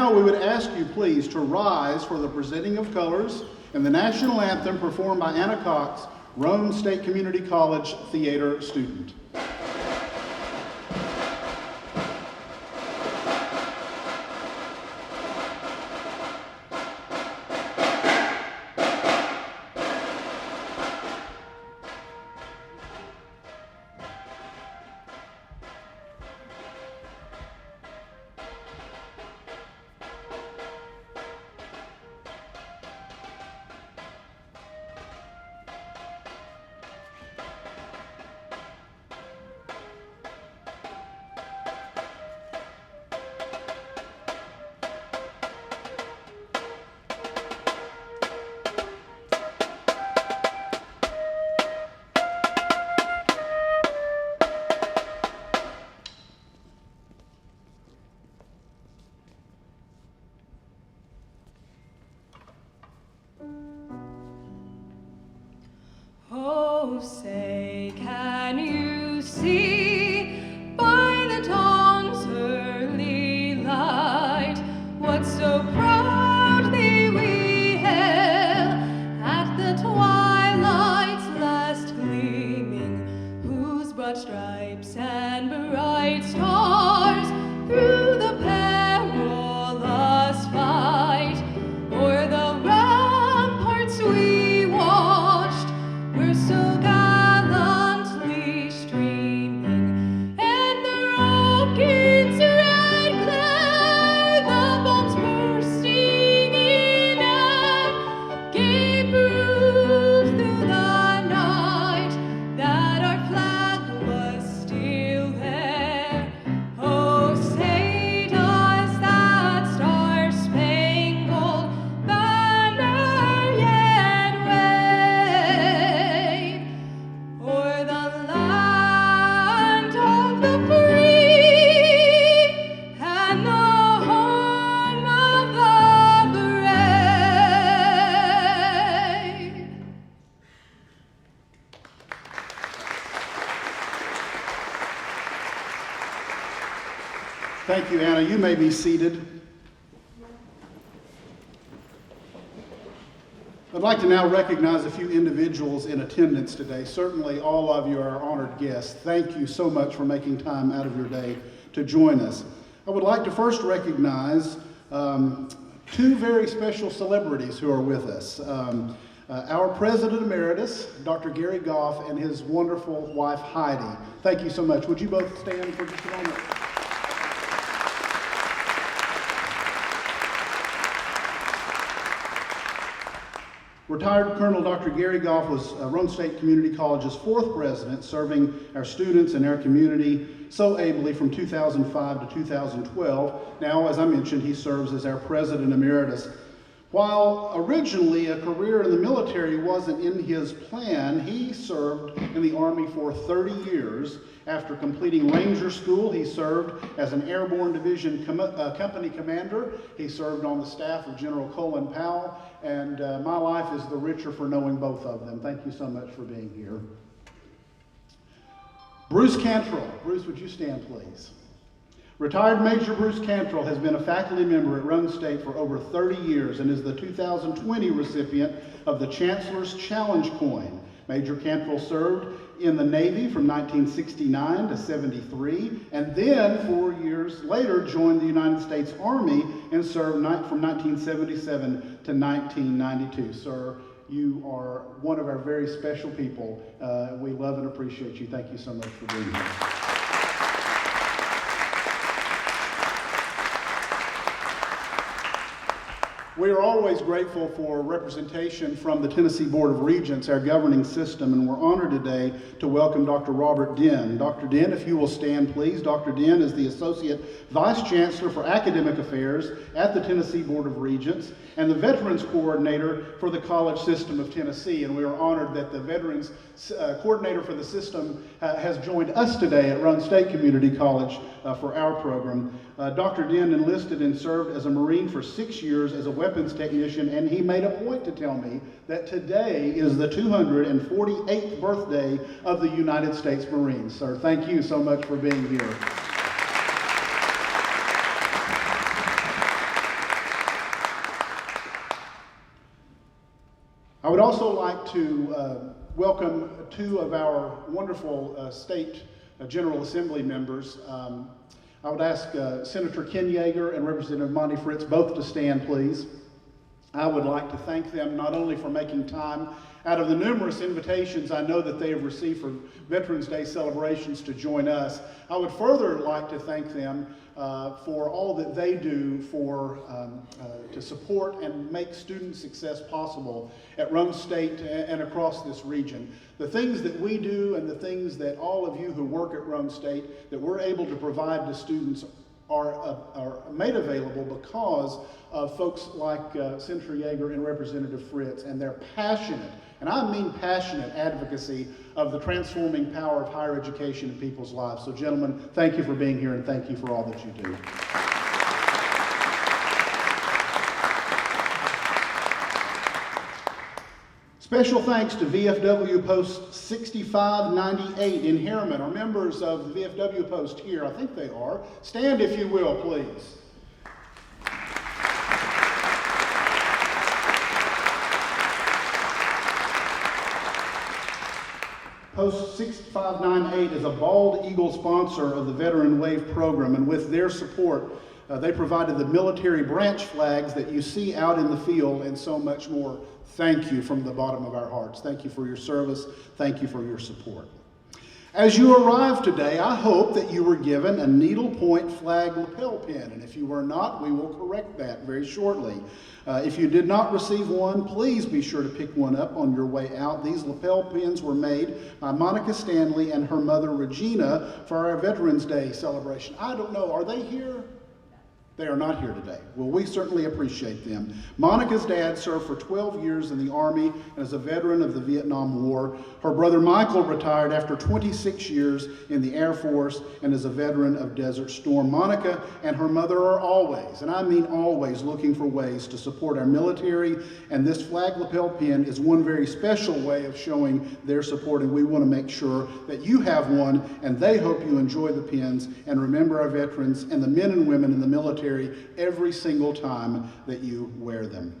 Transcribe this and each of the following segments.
now we would ask you please to rise for the presenting of colors and the national anthem performed by Anna Cox, Roane State Community College theater student. Oh, say, can you see by the dawn's early light what so proudly we hail at the twilight's last gleaming, whose broad stripes and bright stars through the perilous fight o'er the ramparts we watched were so gallantly streaming, and the rocket's red glare, the bombs bursting in air, gave proof through the night that our flag was still there. Oh, say does that star-spangled banner yet wave o'er the land of the free and the home of the brave? Thank you, Anna. You may be seated. I'd like to now recognize a few individuals in attendance today. Certainly all of you are honored guests. Thank you so much for making time out of your day to join us. I would like to first recognize two very special celebrities who are with us. Our President Emeritus, Dr. Gary Goff, and his wonderful wife, Heidi. Thank you so much. Would you both stand for just a moment? Retired Colonel Dr. Gary Goff was Roane State Community College's fourth president, serving our students and our community so ably from 2005 to 2012. Now, as I mentioned, he serves as our President Emeritus. While originally a career in the military wasn't in his plan, he served in the Army for 30 years. After completing Ranger School, he served as an Airborne Division Company Commander. He served on the staff of General Colin Powell, and my life is the richer for knowing both of them. Thank you so much for being here. Bruce Cantrell. Bruce, would you stand, please? Retired Major Bruce Cantrell has been a faculty member at Roane State for over 30 years and is the 2020 recipient of the Chancellor's Challenge Coin. Major Cantrell served in the Navy from 1969 to 73, and then 4 years later joined the United States Army and served from 1977 to 1992. Sir, you are one of our very special people. We love and appreciate you. Thank you so much for being here. We are always grateful for representation from the Tennessee Board of Regents, our governing system, and we're honored today to welcome Dr. Robert Dinn. Dr. Dinn, if you will stand, please. Dr. Dinn is the Associate Vice Chancellor for Academic Affairs at the Tennessee Board of Regents and the Veterans Coordinator for the College System of Tennessee, and we are honored that the Veterans Coordinator for the system has joined us today at Roane State Community College for our program. Dr. Dinn enlisted and served as a Marine for 6 years as a weapons technician, and he made a point to tell me that today is the 248th birthday of the United States Marines. Sir, thank you so much for being here. I would also like to welcome two of our wonderful state General Assembly members. I would ask Senator Ken Yeager and Representative Monty Fritz both to stand, please. I would like to thank them not only for making time out of the numerous invitations I know that they have received for Veterans Day celebrations to join us. I would further like to thank them for all that they do to support and make student success possible at Roane State and across this region. The things that we do and the things that all of you who work at Roane State that we're able to provide to students are made available because of folks like Senator Yeager and Representative Fritz and their passionate, and I mean passionate, advocacy of the transforming power of higher education in people's lives. So gentlemen, thank you for being here and thank you for all that you do. Special thanks to VFW Post 6598 in Harriman. Are members of the VFW Post here? I think they are. Stand if you will, please. Post 6598 is a Bald Eagle sponsor of the Veteran Wave program, and with their support, they provided the military branch flags that you see out in the field and so much more. Thank you from the bottom of our hearts. Thank you for your service. Thank you for your support. As you arrive today, I hope that you were given a needlepoint flag lapel pin, and if you were not, we will correct that very shortly. If you did not receive one, please be sure to pick one up on your way out. These lapel pins were made by Monica Stanley and her mother Regina for our Veterans Day celebration. I don't know, are they here? They are not here today. Well, we certainly appreciate them. Monica's dad served for 12 years in the Army and is a veteran of the Vietnam War. Her brother Michael retired after 26 years in the Air Force and is a veteran of Desert Storm. Monica and her mother are always, and I mean always, looking for ways to support our military, and this flag lapel pin is one very special way of showing their support, and we want to make sure that you have one, and they hope you enjoy the pins and remember our veterans and the men and women in the military every single time that you wear them.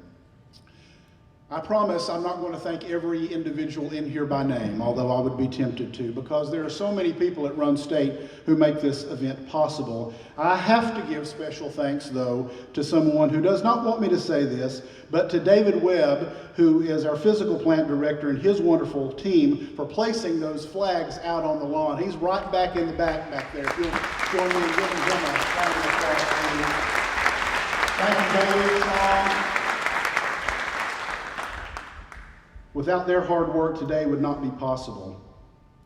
I promise I'm not going to thank every individual in here by name, although I would be tempted to, because there are so many people at Roane State who make this event possible. I have to give special thanks, though, to someone who does not want me to say this, but to David Webb, who is our physical plant director, and his wonderful team for placing those flags out on the lawn. He's right back in the back there. If you'll join me in giving him a round of applause. Thank you, David. Without their hard work, today would not be possible.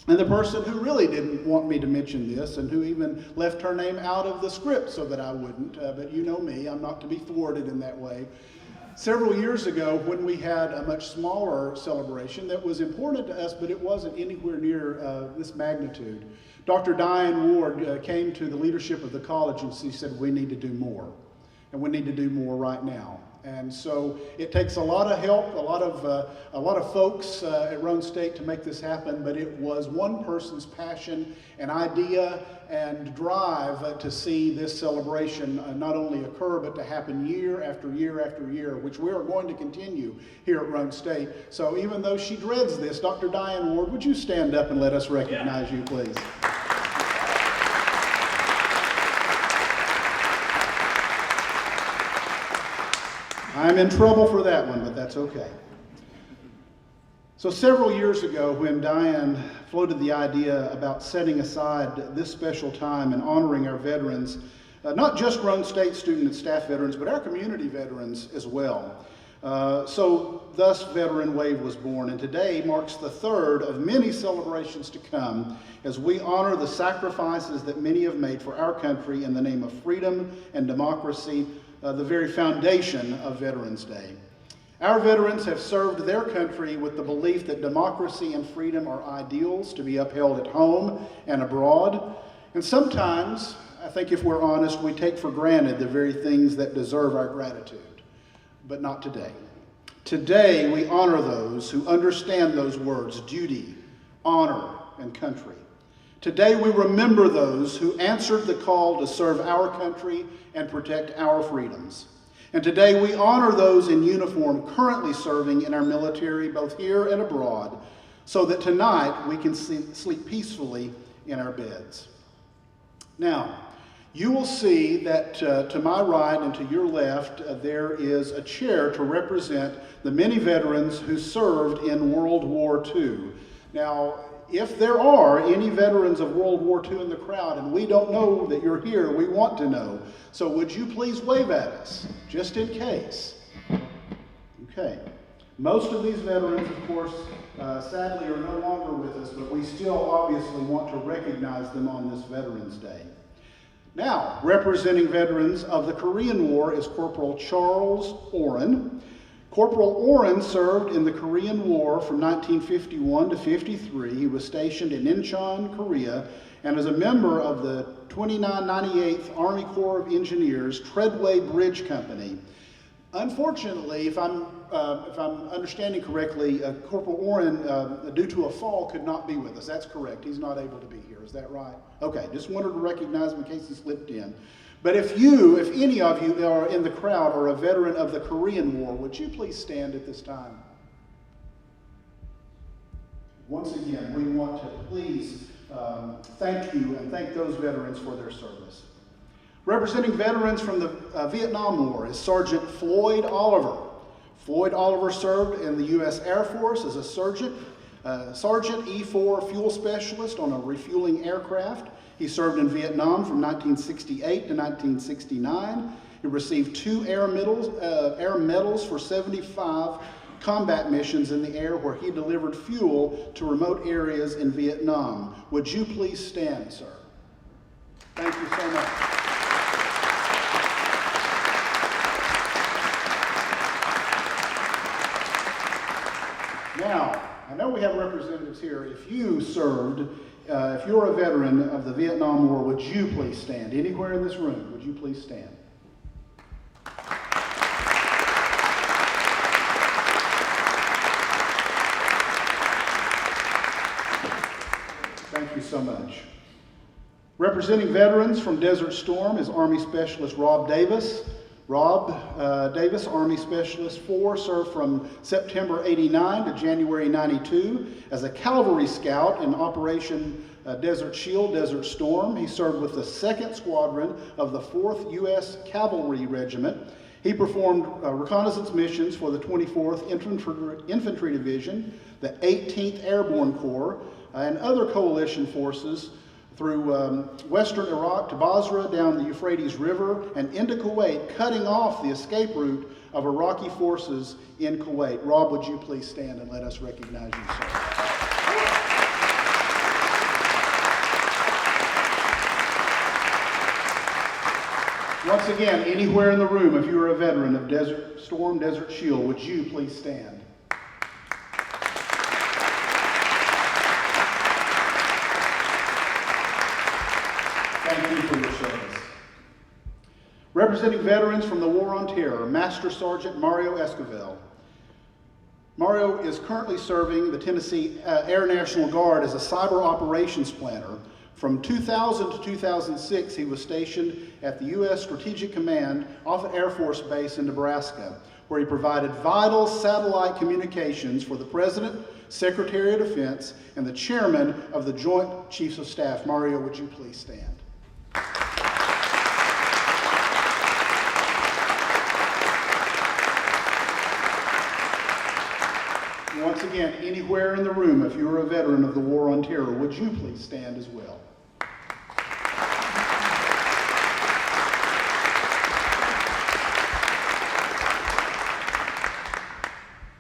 And the person who really didn't want me to mention this and who even left her name out of the script so that I wouldn't, but you know me, I'm not to be thwarted in that way. Several years ago, when we had a much smaller celebration that was important to us, but it wasn't anywhere near this magnitude, Dr. Diane Ward came to the leadership of the college and she said, we need to do more, and we need to do more right now. And so it takes a lot of help, a lot of folks at Roane State to make this happen, but it was one person's passion and idea and drive to see this celebration not only occur, but to happen year after year after year, which we are going to continue here at Roane State. So even though she dreads this, Dr. Diane Ward, would you stand up and let us recognize you, please? I'm in trouble for that one, but that's okay. So several years ago, when Diane floated the idea about setting aside this special time and honoring our veterans, not just Roane State student and staff veterans, but our community veterans as well. So thus Veteran Wave was born, and today marks the third of many celebrations to come as we honor the sacrifices that many have made for our country in the name of freedom and democracy, the very foundation of Veterans Day. Our veterans have served their country with the belief that democracy and freedom are ideals to be upheld at home and abroad. And sometimes, I think if we're honest, we take for granted the very things that deserve our gratitude. But not today. Today, we honor those who understand those words, duty, honor, and country. Today, we remember those who answered the call to serve our country and protect our freedoms. And today we honor those in uniform currently serving in our military, both here and abroad, so that tonight we can sleep peacefully in our beds. Now, you will see that to my right and to your left, there is a chair to represent the many veterans who served in World War II. Now, if there are any veterans of World War II in the crowd and we don't know that you're here, we want to know. So would you please wave at us, just in case? Okay. Most of these veterans, of course, sadly are no longer with us, but we still obviously want to recognize them on this Veterans Day. Now, representing veterans of the Korean War is Corporal Charles Roane. Corporal Roane served in the Korean War from 1951 to 53. He was stationed in Incheon, Korea, and is a member of the 2998th Army Corps of Engineers Treadway Bridge Company. Unfortunately, if I'm understanding correctly, Corporal Roane, due to a fall, could not be with us. That's correct. He's not able to be here. Is that right? Okay, just wanted to recognize him in case he slipped in. But if any of you are in the crowd or a veteran of the Korean War, would you please stand at this time? Once again, we want to please thank you and thank those veterans for their service. Representing veterans from the Vietnam War is Sergeant Floyd Oliver. Floyd Oliver served in the U.S. Air Force as a Sergeant E-4 fuel specialist on a refueling aircraft. He served in Vietnam from 1968 to 1969. He received 2 air medals for 75 combat missions in the air where he delivered fuel to remote areas in Vietnam. Would you please stand, sir? Thank you so much. Now, I know we have representatives here. If you served, if you're a veteran of the Vietnam War, would you please stand? Anywhere in this room, would you please stand? Thank you so much. Representing veterans from Desert Storm is Army Specialist Rob Davis. Rob Davis, Army Specialist 4, served from September 89 to January 92 as a cavalry scout in Operation Desert Shield, Desert Storm. He served with the 2nd Squadron of the 4th U.S. Cavalry Regiment. He performed reconnaissance missions for the 24th Infantry Division, the 18th Airborne Corps, and other coalition forces through western Iraq to Basra, down the Euphrates River, and into Kuwait, cutting off the escape route of Iraqi forces in Kuwait. Rob, would you please stand and let us recognize you, sir? Once again, anywhere in the room, if you are a veteran of Desert Storm, Desert Shield, would you please stand? Thank you for your service. Representing veterans from the War on Terror, Master Sergeant Mario Esquivel. Mario is currently serving the Tennessee Air National Guard as a cyber operations planner. From 2000 to 2006, he was stationed at the U.S. Strategic Command Offutt Air Force Base in Nebraska, where he provided vital satellite communications for the President, Secretary of Defense, and the Chairman of the Joint Chiefs of Staff. Mario, would you please stand? Once again, anywhere in the room, if you're a veteran of the War on Terror, would you please stand as well?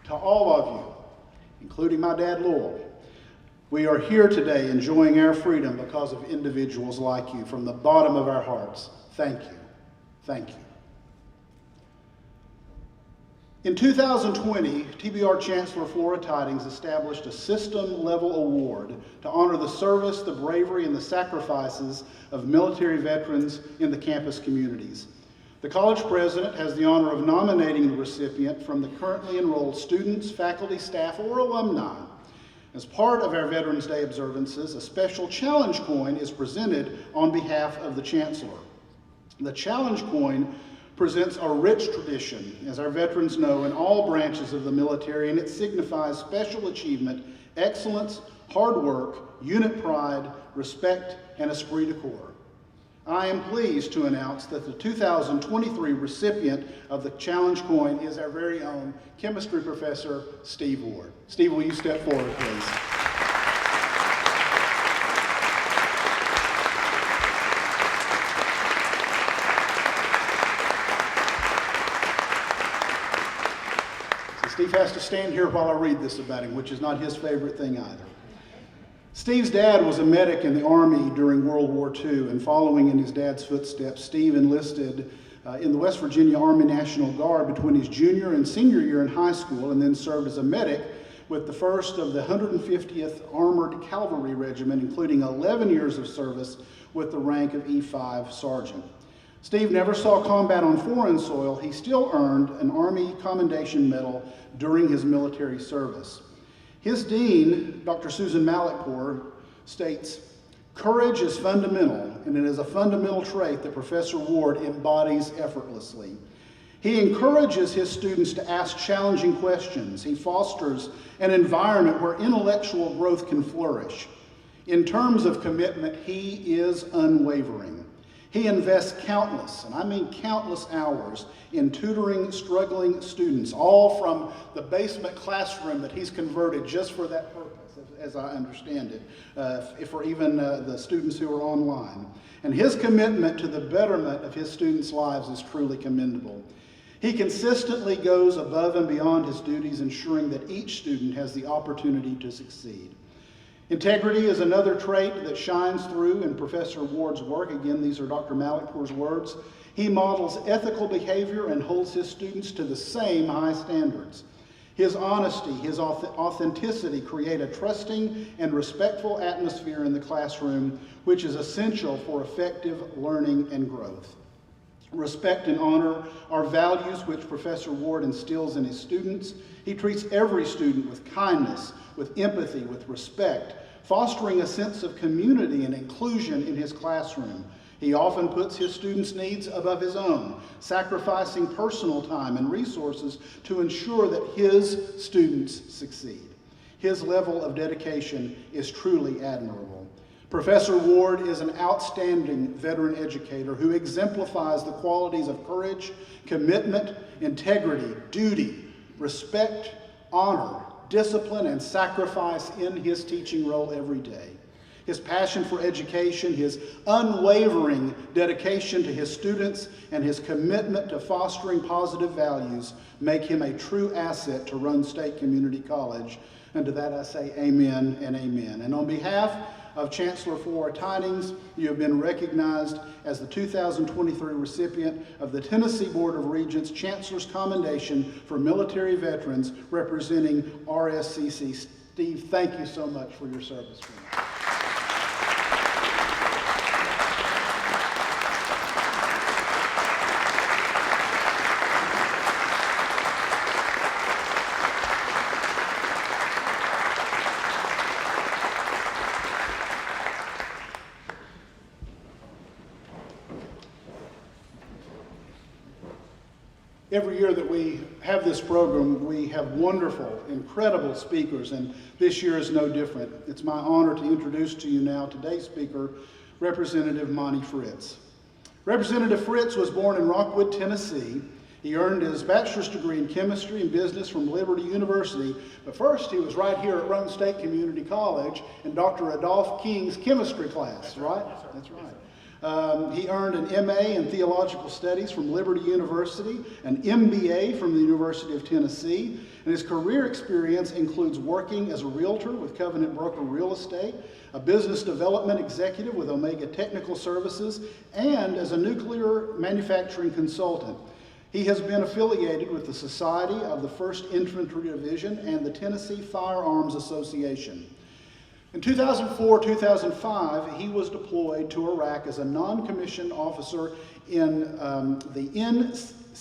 To all of you, including my dad, Lowell, we are here today enjoying our freedom because of individuals like you. From the bottom of our hearts, thank you. Thank you. In 2020, TBR Chancellor Flora Tidings established a system-level award to honor the service, the bravery, and the sacrifices of military veterans in the campus communities. The college president has the honor of nominating the recipient from the currently enrolled students, faculty, staff, or alumni. As part of our Veterans Day observances, a special challenge coin is presented on behalf of the Chancellor. The challenge coin presents a rich tradition, as our veterans know, in all branches of the military, and it signifies special achievement, excellence, hard work, unit pride, respect, and esprit de corps. I am pleased to announce that the 2023 recipient of the Challenge Coin is our very own chemistry professor, Steve Ward. Steve, will you step forward, please? Steve has to stand here while I read this about him, which is not his favorite thing either. Steve's dad was a medic in the Army during World War II, and following in his dad's footsteps, Steve enlisted in the West Virginia Army National Guard between his junior and senior year in high school, and then served as a medic with the 1st of the 150th Armored Cavalry Regiment, including 11 years of service with the rank of E5 Sergeant. Steve never saw combat on foreign soil. He still earned an Army Commendation Medal during his military service. His dean, Dr. Susan Malikpour, states, "Courage is fundamental, and it is a fundamental trait that Professor Ward embodies effortlessly. He encourages his students to ask challenging questions. He fosters an environment where intellectual growth can flourish. In terms of commitment, he is unwavering. He invests countless, and I mean countless hours in tutoring struggling students, all from the basement classroom that he's converted just for that purpose, as I understand it, for even the students who are online. And his commitment to the betterment of his students' lives is truly commendable. He consistently goes above and beyond his duties, ensuring that each student has the opportunity to succeed. Integrity is another trait that shines through in Professor Ward's work. Again, these are Dr. Malikpour's words. He models ethical behavior and holds his students to the same high standards. His honesty, his authenticity create a trusting and respectful atmosphere in the classroom, which is essential for effective learning and growth. Respect and honor are values which Professor Ward instills in his students. He treats every student with kindness, with empathy, with respect, fostering a sense of community and inclusion in his classroom. He often puts his students' needs above his own, sacrificing personal time and resources to ensure that his students succeed. His level of dedication is truly admirable. Professor Ward is an outstanding veteran educator who exemplifies the qualities of courage, commitment, integrity, duty, respect, honor, discipline, and sacrifice in his teaching role every day. His passion for education, his unwavering dedication to his students, and his commitment to fostering positive values make him a true asset to Roane State Community College. And to that I say amen and amen. And on behalf of Chancellor Flora Tidings, you have been recognized as the 2023 recipient of the Tennessee Board of Regents Chancellor's Commendation for Military Veterans representing RSCC. Steve, thank you so much for your service. Every year that we have this program, we have wonderful, incredible speakers, and this year is no different. It's my honor to introduce to you now today's speaker, Representative Monty Fritz. Representative Fritz was born in Rockwood, Tennessee. He earned his bachelor's degree in chemistry and business from Liberty University, but first he was right here at Roane State Community College in Dr. Adolph King's chemistry class, right? That's right. He earned an MA in Theological Studies from Liberty University, an MBA from the University of Tennessee, and his career experience includes working as a realtor with Covenant Broker Real Estate, a business development executive with Omega Technical Services, and as a nuclear manufacturing consultant. He has been affiliated with the Society of the 1st Infantry Division and the Tennessee Firearms Association. In 2004-2005, he was deployed to Iraq as a non-commissioned officer in the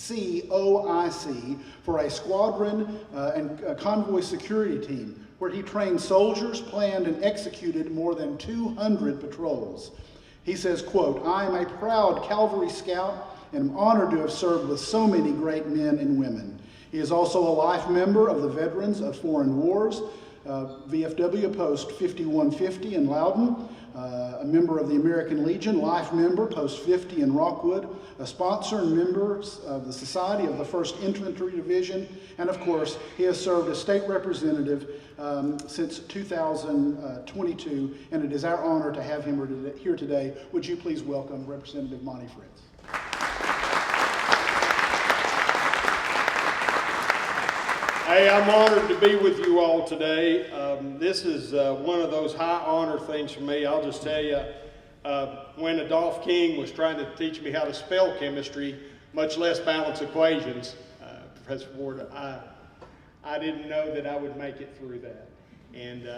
NCOIC for a squadron and a convoy security team, where he trained soldiers, planned, and executed more than 200 patrols. He says, quote, "I am a proud cavalry scout and am honored to have served with so many great men and women. He is also a life member of the Veterans of Foreign Wars, VFW Post 5150 in Loudon, a member of the American Legion, life member, Post 50 in Rockwood, a sponsor and member of the Society of the 1st Infantry Division, and of course, he has served as state representative since 2022, and it is our honor to have him here today. Would you please welcome Representative Monty Fritz. Hey, I'm honored to be with you all today. This is one of those high honor things for me. I'll just tell you, when Adolph King was trying to teach me how to spell chemistry, much less balance equations, Professor Ward, I didn't know that I would make it through that. And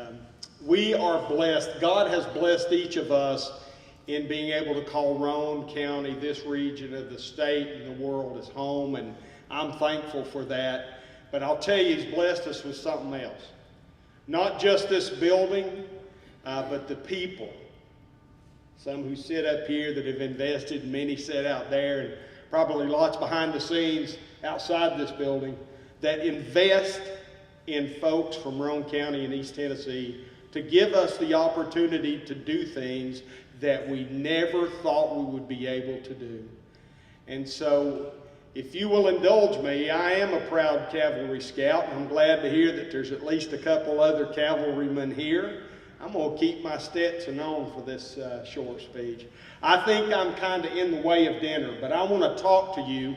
we are blessed. God has blessed each of us in being able to call Roane County, this region of the state and the world, as home, and I'm thankful for that. But I'll tell you, He's blessed us with something else. Not just this building, but the people. Some who sit up here that have invested, many sit out there, and probably lots behind the scenes outside this building that invest in folks from Roane County and East Tennessee to give us the opportunity to do things that we never thought we would be able to do. And so, if you will indulge me, I am a proud cavalry scout, and I'm glad to hear that there's at least a couple other cavalrymen here. I'm going to keep my Stetson on for this short speech. I think I'm kind of in the way of dinner, but I want to talk to you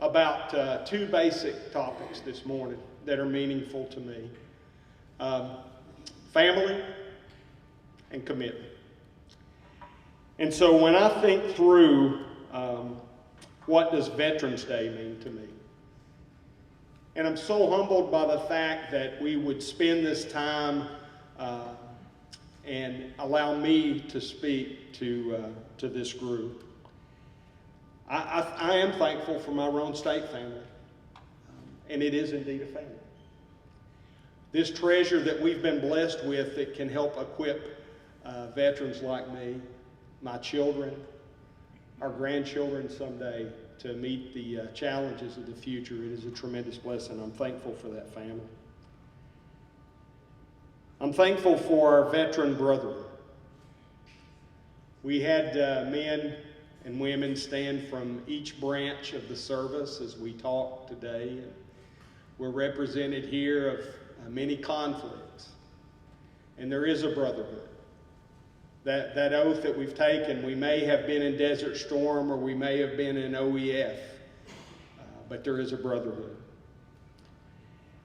about two basic topics this morning that are meaningful to me. Family and commitment. And so when I think through what does Veterans Day mean to me? And I'm so humbled by the fact that we would spend this time and allow me to speak to this group. I am thankful for my Roane State family, and it is indeed a family. This treasure that we've been blessed with that can help equip veterans like me, my children, our grandchildren someday, to meet the challenges of the future. It is a tremendous blessing. I'm thankful for that family. I'm thankful for our veteran brethren. We had men and women stand from each branch of the service as we talk today. We're represented here of many conflicts, and there is a brotherhood. That oath that we've taken, we may have been in Desert Storm or we may have been in OEF, but there is a brotherhood.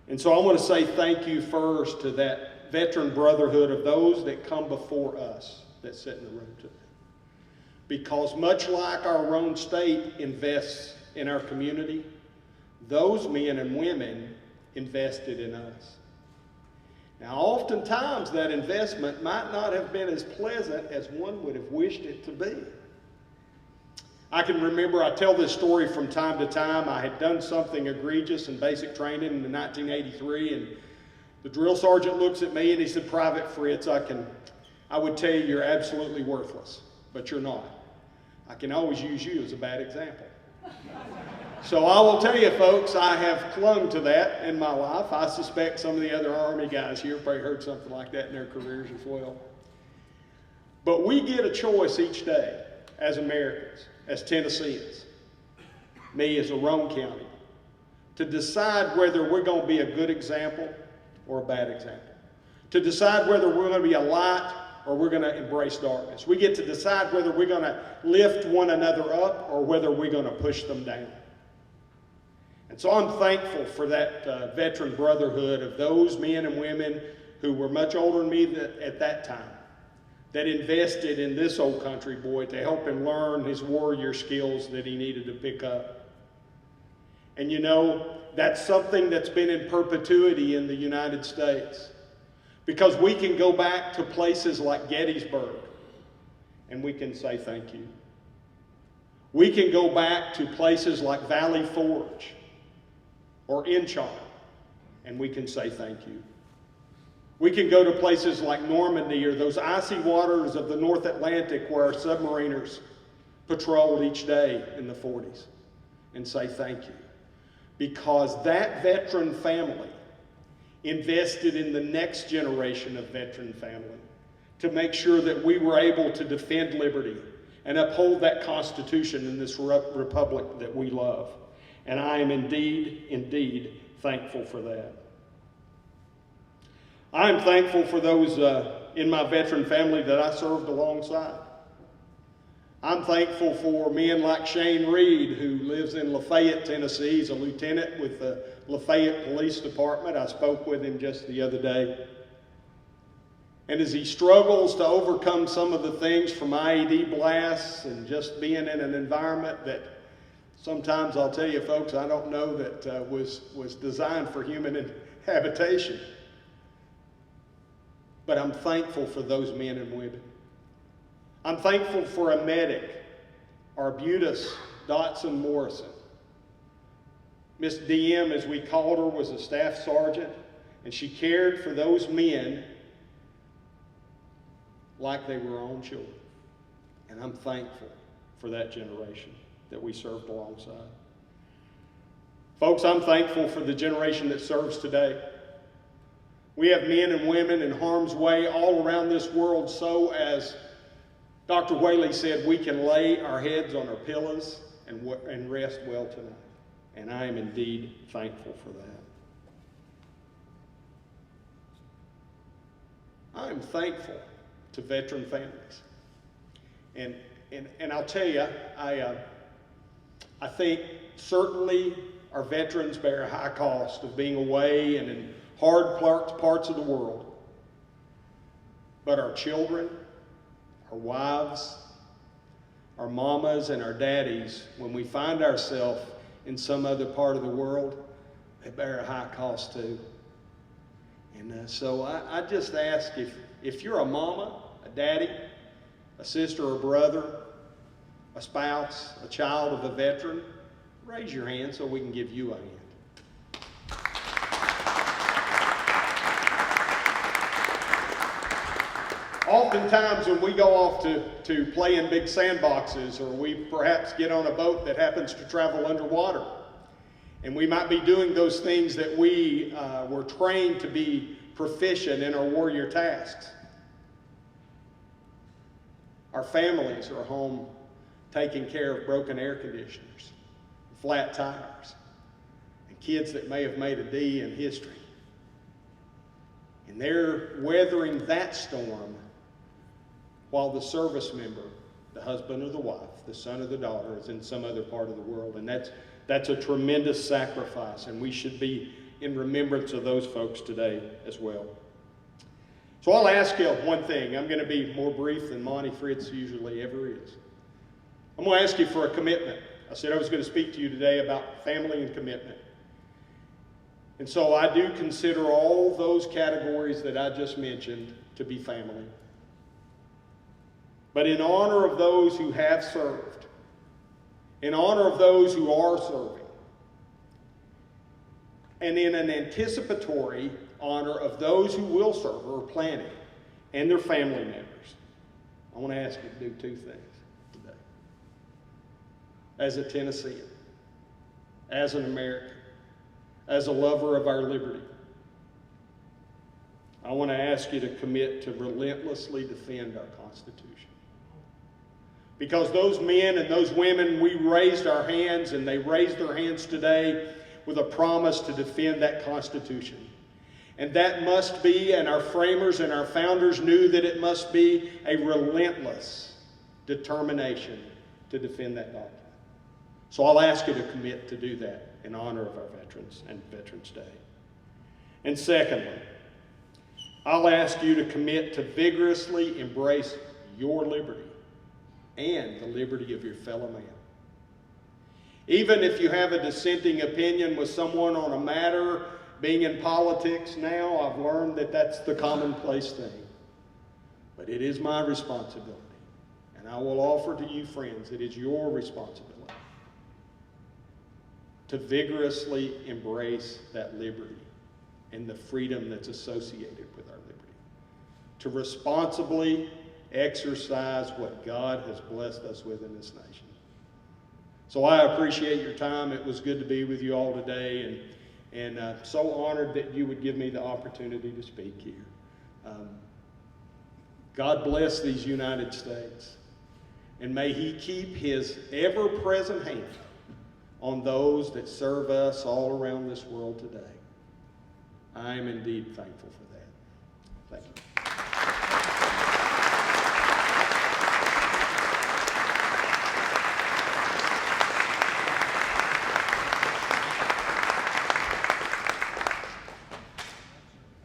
And so I want to say thank you first to that veteran brotherhood of those that come before us that sit in the room today. Because much like our Roane State invests in our community, those men and women invested in us. Now, oftentimes that investment might not have been as pleasant as one would have wished it to be. I can remember, I tell this story from time to time. I had done something egregious in basic training in 1983, and the drill sergeant looks at me and he said, "Private Fritz, I would tell you you're absolutely worthless, but you're not. I can always use you as a bad example." So I will tell you, folks, I have clung to that in my life. I suspect some of the other Army guys here probably heard something like that in their careers as well. But we get a choice each day as Americans, as Tennesseans, me as a Roane County, to decide whether we're going to be a good example or a bad example. To decide whether we're going to be a light or we're going to embrace darkness. We get to decide whether we're going to lift one another up or whether we're going to push them down. And so I'm thankful for that veteran brotherhood of those men and women who were much older than me at that time, that invested in this old country boy to help him learn his warrior skills that he needed to pick up. And you know, that's something that's been in perpetuity in the United States, because we can go back to places like Gettysburg and we can say thank you. We can go back to places like Valley Forge or Inchon, and we can say thank you. We can go to places like Normandy or those icy waters of the North Atlantic where our submariners patrolled each day in the 40s and say thank you. Because that veteran family invested in the next generation of veteran family to make sure that we were able to defend liberty and uphold that Constitution in this republic that we love. And I am indeed thankful for that. I am thankful for those in my veteran family that I served alongside. I'm thankful for men like Shane Reed, who lives in Lafayette, Tennessee. He's a lieutenant with the Lafayette Police Department. I spoke with him just the other day. And as he struggles to overcome some of the things from IED blasts and just being in an environment that sometimes, I'll tell you folks, I don't know that was designed for human habitation. But I'm thankful for those men and women. I'm thankful for a medic, Arbutus Dotson Morrison. Miss DM, as we called her, was a staff sergeant, and she cared for those men like they were her own children. And I'm thankful for that generation that we served alongside. Folks, I'm thankful for the generation that serves today. We have men and women in harm's way all around this world, so as Dr. Whaley said, we can lay our heads on our pillows and rest well tonight. And I am indeed thankful for that. I am thankful to veteran families. And I'll tell you, I think certainly our veterans bear a high cost of being away and in hard parts of the world. But our children, our wives, our mamas, and our daddies, when we find ourselves in some other part of the world, they bear a high cost too. And so I just ask, if you're a mama, a daddy, a sister or brother, a spouse, a child of a veteran, raise your hand so we can give you a hand. Oftentimes when we go off to play in big sandboxes, or we perhaps get on a boat that happens to travel underwater, and we might be doing those things that we were trained to be proficient in our warrior tasks. Our families are home taking care of broken air conditioners, flat tires, and kids that may have made a D in history. And they're weathering that storm while the service member, the husband or the wife, the son or the daughter, is in some other part of the world. And that's a tremendous sacrifice, and we should be in remembrance of those folks today as well. So I'll ask you one thing. I'm going to be more brief than Monty Fritz usually ever is. I'm going to ask you for a commitment. I said I was going to speak to you today about family and commitment. And so I do consider all those categories that I just mentioned to be family. But in honor of those who have served, in honor of those who are serving, and in an anticipatory honor of those who will serve or are planning and their family members, I want to ask you to do two things today. As a Tennessean, as an American, as a lover of our liberty, I want to ask you to commit to relentlessly defend our Constitution. Because those men and those women, we raised our hands, and they raised their hands today with a promise to defend that Constitution. And that must be, and our framers and our founders knew that it must be, a relentless determination to defend that document. So I'll ask you to commit to do that in honor of our veterans and Veterans Day. And secondly, I'll ask you to commit to vigorously embrace your liberty and the liberty of your fellow man. Even if you have a dissenting opinion with someone on a matter, being in politics now, I've learned that that's the commonplace thing. But it is my responsibility. And I will offer to you, friends, it is your responsibility to vigorously embrace that liberty and the freedom that's associated with our liberty. To responsibly exercise what God has blessed us with in this nation. So I appreciate your time. It was good to be with you all today, and so honored that you would give me the opportunity to speak here. God bless these United States, and may He keep His ever-present hand on those that serve us all around this world today. I am indeed thankful for that. Thank you.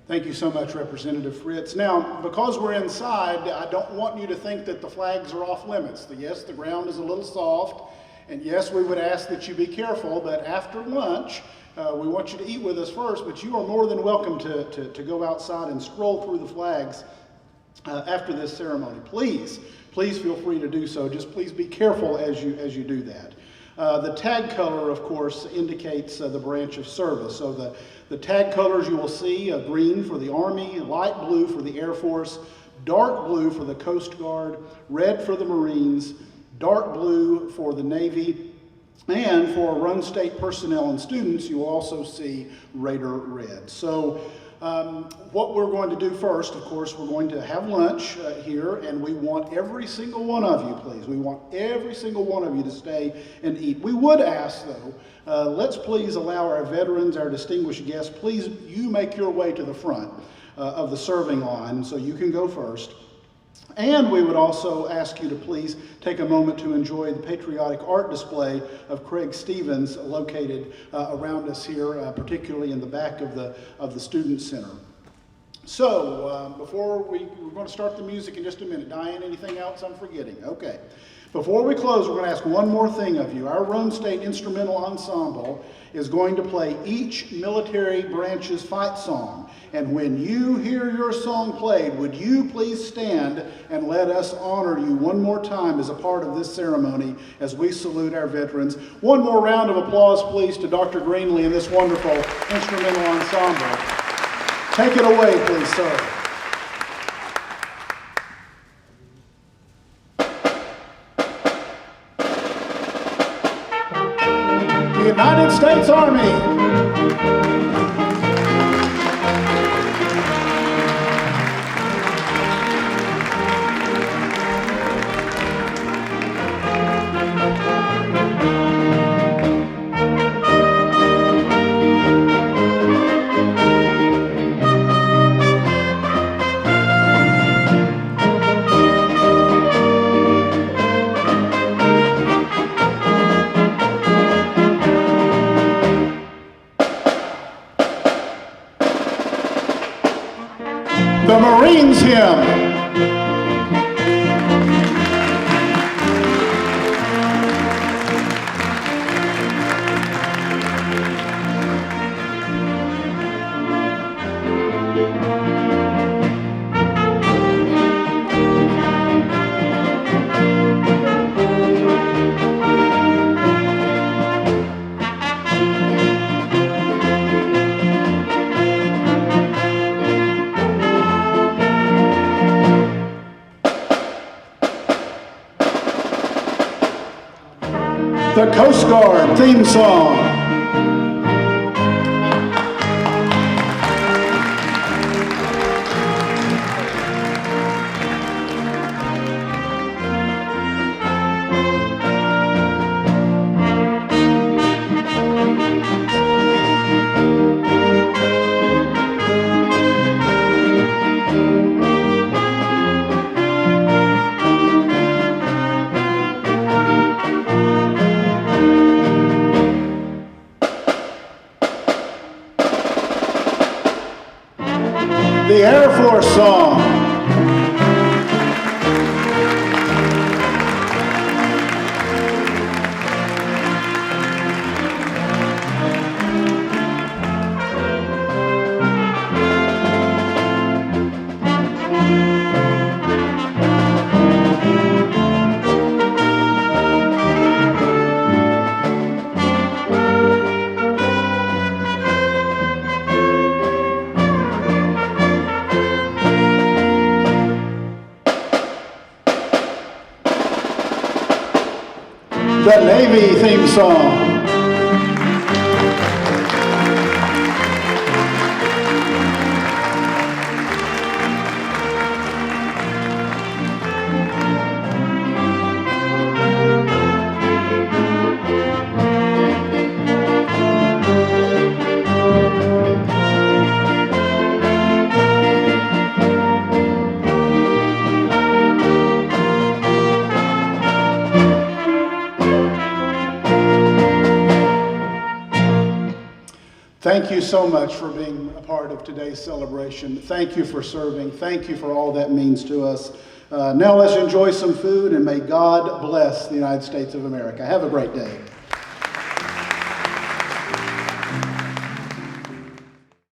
Thank you so much, Representative Fritz. Now, because we're inside, I don't want you to think that the flags are off limits. Yes, the ground is a little soft, and yes, we would ask that you be careful, but after lunch, we want you to eat with us first, but you are more than welcome to go outside and scroll through the flags after this ceremony. Please feel free to do so. Just please be careful as you do that. The tag color, of course, indicates the branch of service. So the tag colors you will see, green for the Army, light blue for the Air Force, dark blue for the Coast Guard, red for the Marines, dark blue for the Navy, and for Roane State personnel and students, you will also see Raider red. So what we're going to do first, of course, we're going to have lunch here, and we want every single one of you, please. We want every single one of you to stay and eat. We would ask, though, let's please allow our veterans, our distinguished guests, please, you make your way to the front of the serving line, so you can go first. And we would also ask you to please take a moment to enjoy the patriotic art display of Craig Stevens located around us here, particularly in the back of the Student Center. So we're going to start the music in just a minute. Diane, anything else I'm forgetting? Okay. Before we close, we're going to ask one more thing of you. Our Roane State Instrumental Ensemble is going to play each military branch's fight song. And when you hear your song played, would you please stand and let us honor you one more time as a part of this ceremony as we salute our veterans. One more round of applause, please, to Dr. Greenlee and this wonderful instrumental ensemble. Take it away, please, sir. The United States Army. The Marines Hymn. The Coast Guard theme song. The Air Force song. the Navy theme song. Thank you so much for being a part of today's celebration. Thank you for serving. Thank you for all that means to us. Now let's enjoy some food, and may God bless the United States of America. Have a great day.